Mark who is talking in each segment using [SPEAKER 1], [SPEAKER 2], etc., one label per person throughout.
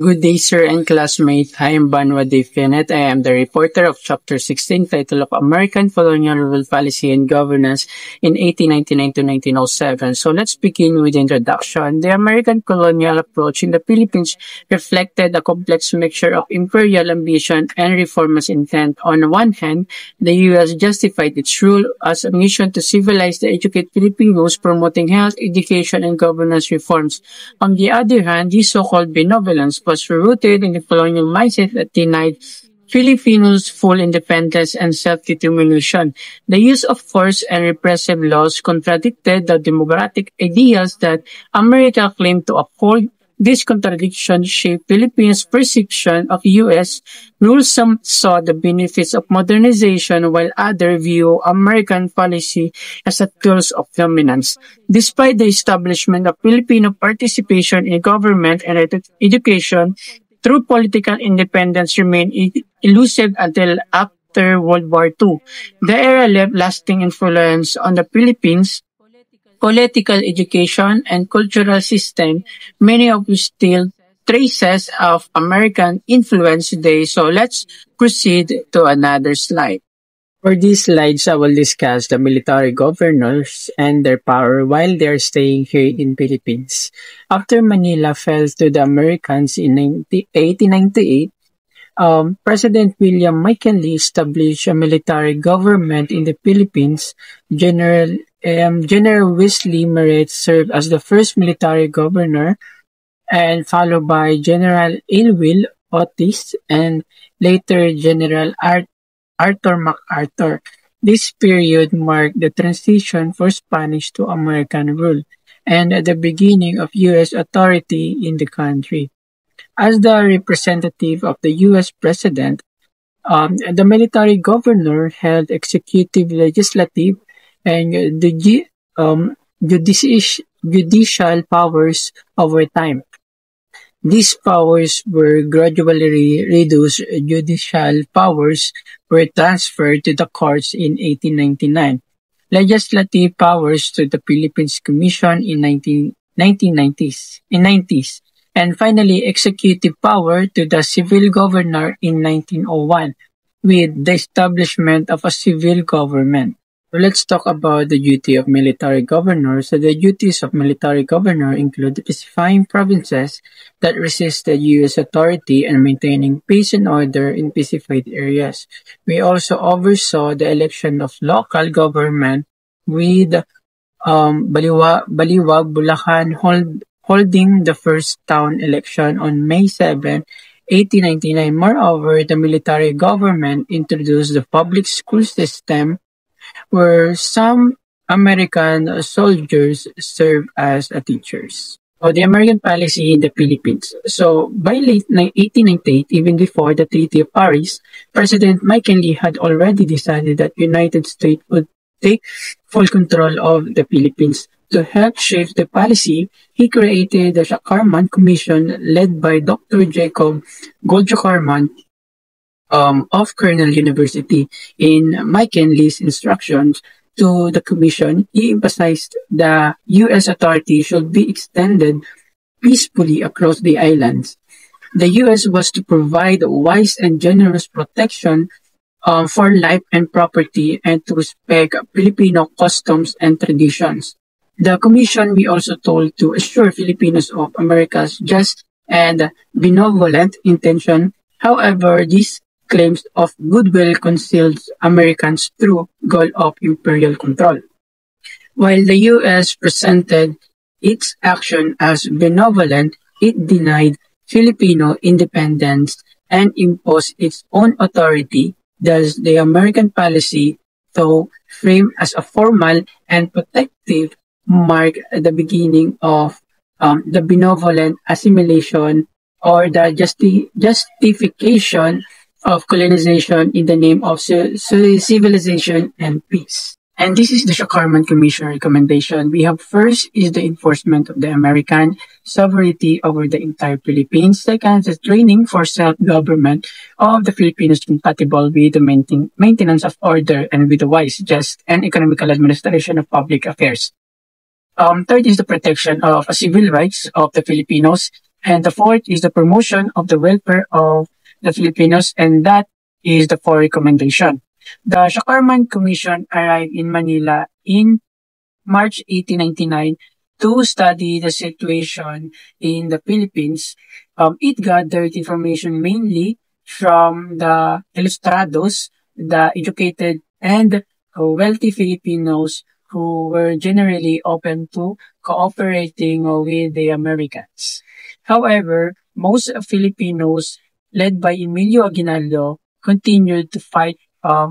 [SPEAKER 1] Good day, sir and classmate. I am Banwa De Fianet. I am the reporter of Chapter 16, title of American Colonial Rule Policy and Governance in 1899 to 1907. So let's begin with the introduction. The American colonial approach in the Philippines reflected a complex mixture of imperial ambition and reformist intent. On one hand, the U.S. justified its rule as a mission to civilize the educated Filipinos, promoting health, education, and governance reforms. On the other hand, this so-called benevolence was rooted in the colonial mindset that denied Filipinos full independence and self-determination. The use of force and repressive laws contradicted the democratic ideals that America claimed to uphold. This contradiction shaped Philippines' perception of U.S. rule. Some saw the benefits of modernization while others view American policy as a tool of dominance. Despite the establishment of Filipino participation in government and education, true political independence remained elusive until after World War II. The era left lasting influence on the Philippines political education and cultural system, many of which still traces of American influence today. So let's proceed to another slide. For these slides, I will discuss the military governors and their power while they are staying here in Philippines. After Manila fell to the Americans in 1898, President William McKinley established a military government in the Philippines. General Wesley Merritt served as the first military governor, and followed by General Aylwin Otis and later General Arthur MacArthur. This period marked the transition from Spanish to American rule and the beginning of U.S. authority in the country. As the representative of the U.S. President, the military governor held executive, legislative, and judicial powers over time. These powers were gradually reduced. Judicial powers were transferred to the courts in 1899. Legislative powers to the Philippines Commission in 1990s. And finally, executive power to the civil governor in 1901 with the establishment of a civil government. So let's talk about the duty of military governor. So the duties of military governor include specifying provinces that resist the U.S. authority and maintaining peace and order in pacified areas. We also oversaw the election of local government with Baliwag, Bulacan holding the first town election on May 7, 1899. Moreover, the military government introduced the public school system where some American soldiers serve as teachers. So the American policy in the Philippines. So by late 1898, even before the Treaty of Paris, President McKinley had already decided that United States would take full control of the Philippines. To help shape the policy, he created the Chacarman Commission led by Dr. Jacob Gold Chacarman of Cornell University. In McKinley's instructions to the commission, he emphasized the U.S. authority should be extended peacefully across the islands. The U.S. was to provide wise and generous protection for life and property and to respect Filipino customs and traditions. The commission we also told to assure Filipinos of America's just and benevolent intention. However, these claims of goodwill concealed Americans' true goal of imperial control. While the U.S. presented its action as benevolent, it denied Filipino independence and imposed its own authority. Thus, the American policy, though framed as a formal and protective, marked the beginning of the benevolent assimilation or the justification of colonization in the name of civilization and peace. And this is the Chacarman Commission recommendation. We have first is the enforcement of the American sovereignty over the entire Philippines. Second is training for self-government of the Filipinos compatible with the maintenance of order and with the wise, just, and economical administration of public affairs. Third is the protection of civil rights of the Filipinos. And the fourth is the promotion of the welfare of the Filipinos, and that is the fourth recommendation. The Shakarman Commission arrived in Manila in March 1899 to study the situation in the Philippines. It gathered information mainly from the ilustrados, the educated and wealthy Filipinos who were generally open to cooperating with the Americans. However, most Filipinos, led by Emilio Aguinaldo, continued to fight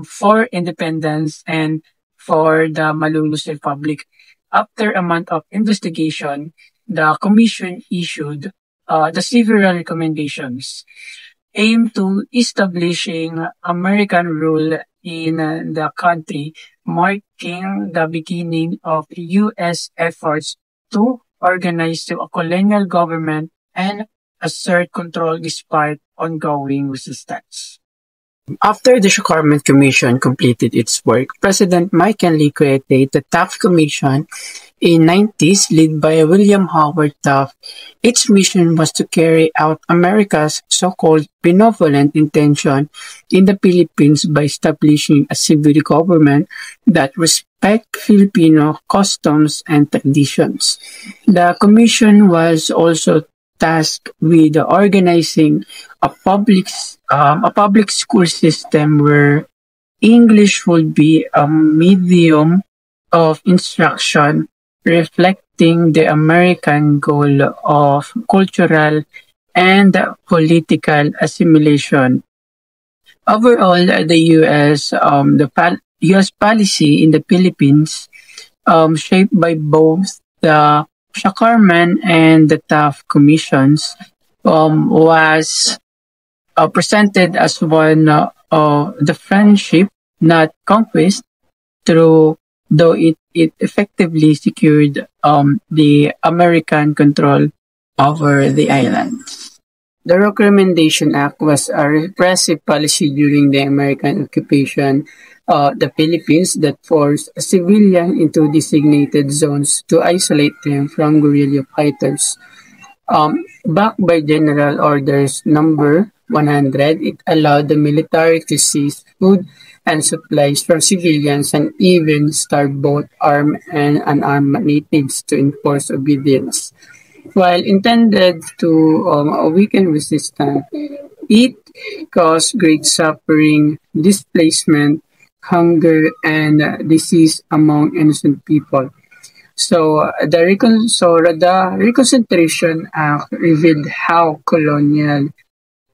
[SPEAKER 1] for independence and for the Malulus Republic. After a month of investigation, the commission issued the several recommendations aimed to establishing American rule in the country, marking the beginning of U.S. efforts to organize to a colonial government and assert control despite ongoing resistance. After the Shakarman Commission completed its work, President McKinley created the Taft Commission in 90s led by William Howard Taft. Its mission was to carry out America's so-called benevolent intention in the Philippines by establishing a civil government that respect Filipino customs and traditions. The commission was also tasked with organizing a public school system where English would be a medium of instruction reflecting the American goal of cultural and political assimilation. Overall, the U.S. policy in the Philippines, shaped by both the Shakarman and the Taft commissions, was presented as one of the friendship, not conquest, through though it effectively secured the American control over the islands. The Recommendation Act was a repressive policy during the American occupation of the Philippines that forced civilians into designated zones to isolate them from guerrilla fighters. Backed by General Orders Number 100, it allowed the military to seize food and supplies from civilians and even starve both armed and unarmed natives to enforce obedience. While intended to weaken resistance, it caused great suffering, displacement, hunger, and disease among innocent people. So the Reconciliation Act revealed how colonial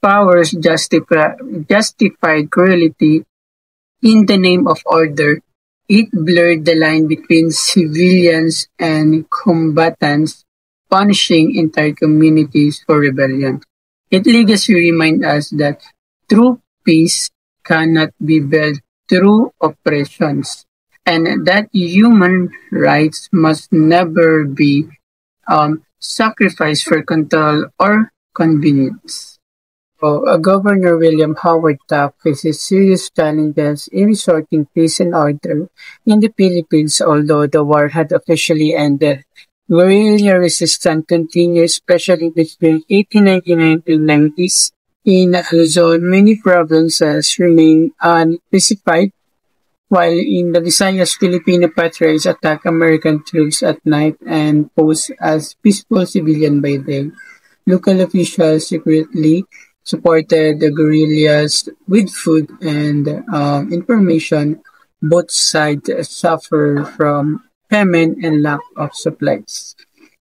[SPEAKER 1] powers justified cruelty in the name of order. It blurred the line between civilians and combatants, punishing entire communities for rebellion. Its legacy reminds us that true peace cannot be built through oppressions, and that human rights must never be sacrificed for control or convenience. Governor William Howard Taft faces serious challenges in restoring peace and order in the Philippines, although the war had officially ended. Guerrilla resistance continued, especially between 1899 to 90s. In Luzon, many provinces remained unpacified, while in the Visayas, Filipino patriots attacked American troops at night and posed as peaceful civilians by day. Local officials secretly supported the guerrillas with food and information. Both sides suffer from famine and lack of supplies.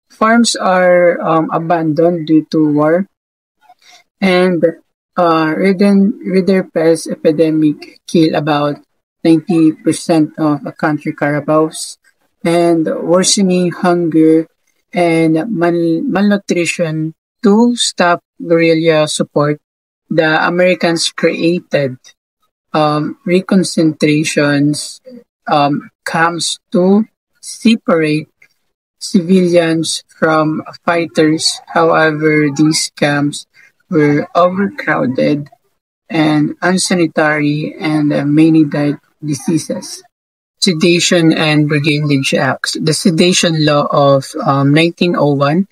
[SPEAKER 1] Farms are abandoned due to war, and Riderpest epidemic kill about 90% of the country carabaos, and worsening hunger and malnutrition. To stop guerrilla support, the Americans created reconcentrations camps to separate civilians from fighters. However, these camps were overcrowded and unsanitary, and many died of diseases. Sedation and Brigandage Acts. The Sedation Law of 1901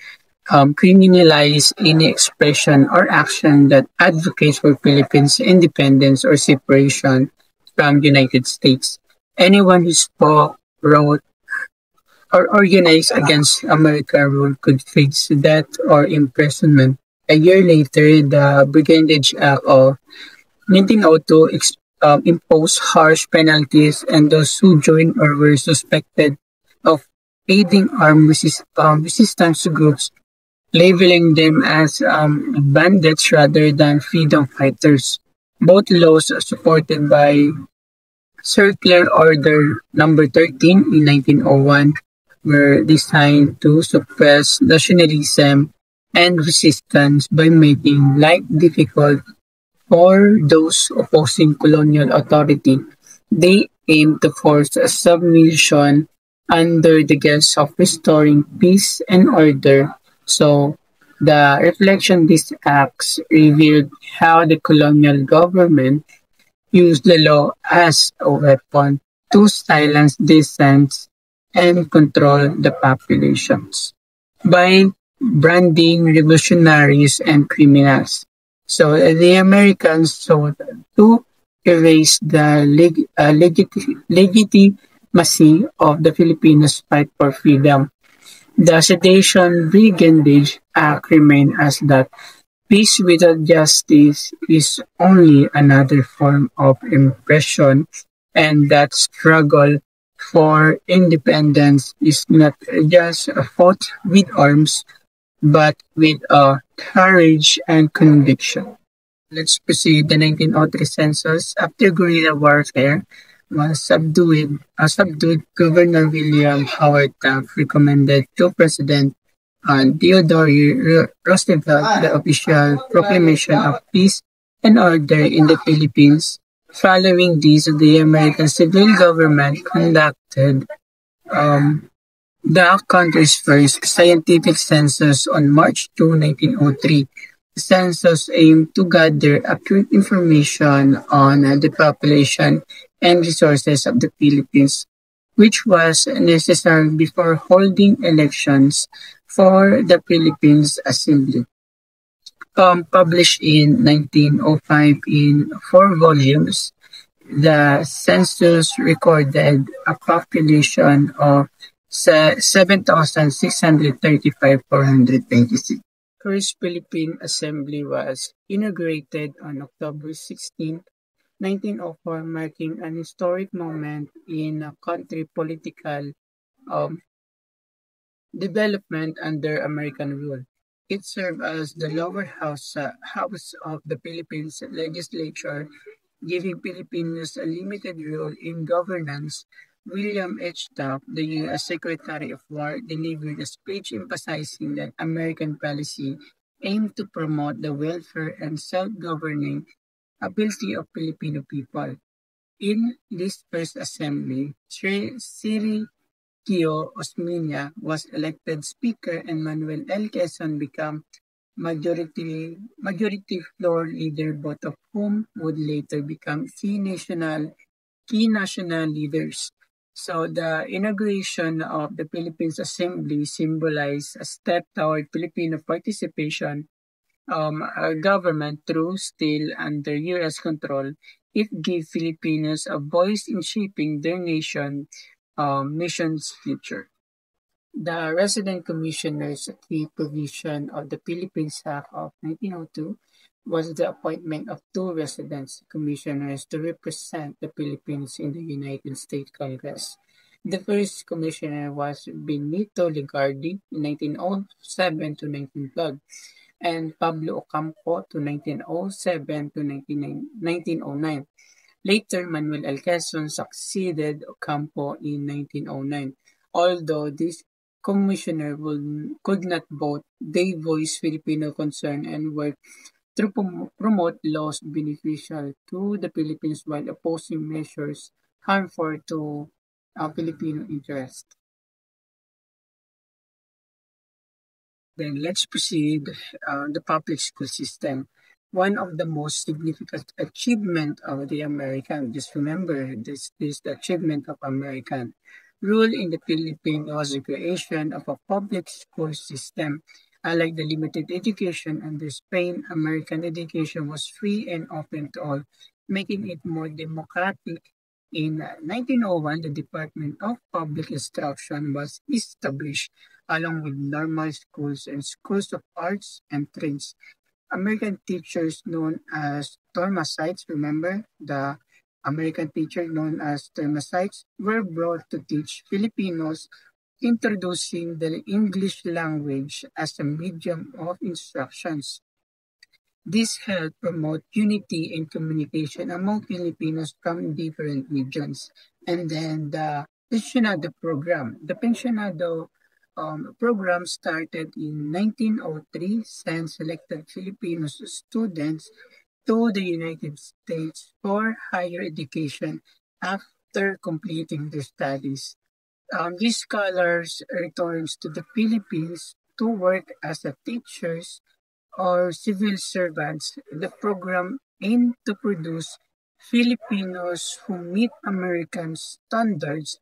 [SPEAKER 1] criminalize any expression or action that advocates for Philippines independence or separation from United States. Anyone who spoke, wrote, or organized against American rule could face death or imprisonment. A year later, the Brigandage Act of 1902 imposed harsh penalties, and those who joined or were suspected of aiding resistance groups, labeling them as bandits rather than freedom fighters. Both laws supported by Circular Order Number 13 in 1901 were designed to suppress nationalism and resistance by making life difficult for those opposing colonial authority. They aimed to force a submission under the guise of restoring peace and order. So, the reflection these acts revealed how the colonial government used the law as a weapon to silence dissent and control the populations by branding revolutionaries and criminals. So the Americans sought to erase the legitimacy of the Filipinos' fight for freedom. The Sedition Brigandage Act remained as that peace without justice is only another form of oppression, and that struggle for independence is not just fought with arms, but with courage and conviction. Let's proceed. The 1903 census, after guerrilla warfare was subdued, Governor William Howard Taft recommended to President Theodore Roosevelt the official proclamation of peace and order in the Philippines. Following this, the American civil government conducted um, the country's first scientific census on March 2, 1903. The census aimed to gather accurate information on the population and resources of the Philippines, which was necessary before holding elections for the Philippines Assembly. Published in 1905 in 4 volumes, the census recorded a population of 7,635,426. First Philippine Assembly was inaugurated on October 16, 1904, marking an historic moment in a country political um, development under American rule. It served as the lower house of the Philippines legislature, giving Filipinos a limited role in governance. William H. Taft, the U.S. Secretary of War, delivered a speech emphasizing that American policy aimed to promote the welfare and self-governing ability of Filipino people. In this first assembly, Sri Kio Osmeña was elected Speaker and Manuel L. Quezon became majority floor leader, both of whom would later become key national leaders. So the inauguration of the Philippines Assembly symbolized a step toward Filipino participation government through still under U.S. control. It gave Filipinos a voice in shaping their nation's future. The Resident Commissioner's key provision of the Philippines Act of 1902 was the appointment of two residence commissioners to represent the Philippines in the United States Congress. The first commissioner was Benito Legardi in 1907 to 1912 and Pablo Ocampo to 1907 to 1909. Later, Manuel L. Quezon succeeded Ocampo in 1909. Although this commissioner could not vote, they voiced Filipino concern and worked to promote laws beneficial to the Philippines while opposing measures harmful to Filipino interests. Then let's proceed. The public school system. One of the most significant achievement of the American, just remember this the achievement of American rule in the Philippines was the creation of a public school system. Unlike the limited education under Spain, American education was free and open to all, making it more democratic. In 1901, the Department of Public Instruction was established, along with normal schools and schools of arts and trades. American teachers known as Tormasites, remember the American teacher known as Tormasites, were brought to teach Filipinos, introducing the English language as a medium of instructions. This helped promote unity and communication among Filipinos from different regions. And then the Pensionado program. The Pensionado program started in 1903, sent selected Filipino students to the United States for higher education after completing their studies. These scholars returns to the Philippines to work as a teachers or civil servants. The program aimed to produce Filipinos who meet American standards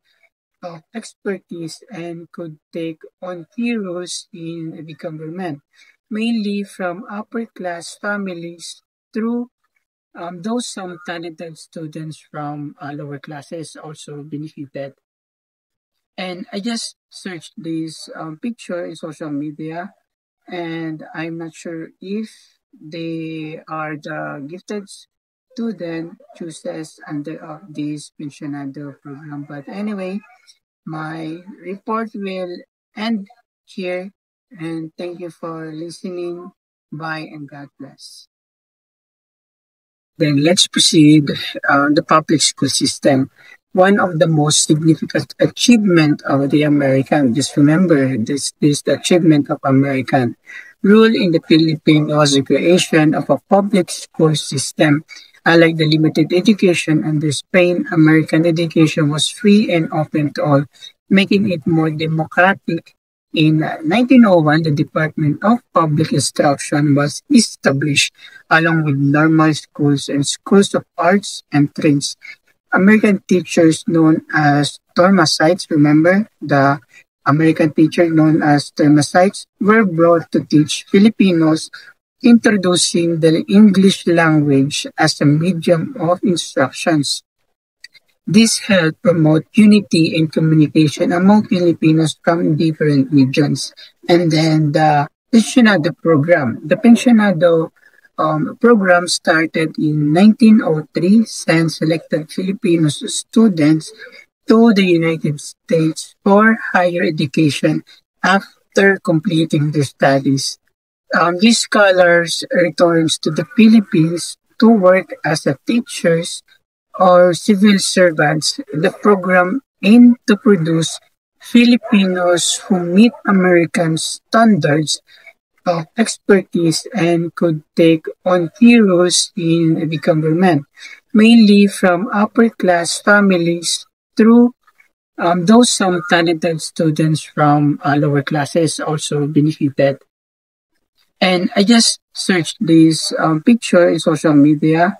[SPEAKER 1] of expertise and could take on key roles in the government, mainly from upper class families through those some talented students from lower classes also benefited. And I just searched this picture in social media, and I'm not sure if they are the gifted student chooses under this pensionado program. But anyway, my report will end here, and thank you for listening. Bye and God bless. Then let's proceed on the public school system. One of the most significant achievement of the American, just remember this is the achievement of American rule in the Philippines was the creation of a public school system. Unlike the limited education under Spain, American education was free and open to all, making it more democratic. In 1901, the Department of Public Instruction was established, along with normal schools and schools of arts and trades. American teachers known as Tormasites, remember the American teacher known as Tormasites, were brought to teach Filipinos, introducing the English language as a medium of instructions. This helped promote unity and communication among Filipinos from different regions. And then the Pensionado program. The Pensionado program started in 1903, sent selected Filipino students to the United States for higher education after completing their studies. These scholars returns to the Philippines to work as a teachers or civil servants. The program aimed to produce Filipinos who meet American standards of expertise and could take on key roles in the government, mainly from upper class families through those some talented students from lower classes also benefited. And I just searched this picture in social media,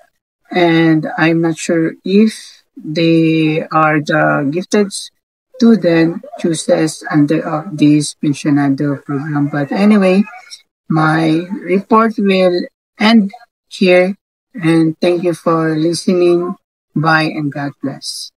[SPEAKER 1] and I'm not sure if they are the gifted student chooses under this pensionado program. But anyway, my report will end here, and thank you for listening. Bye and God bless.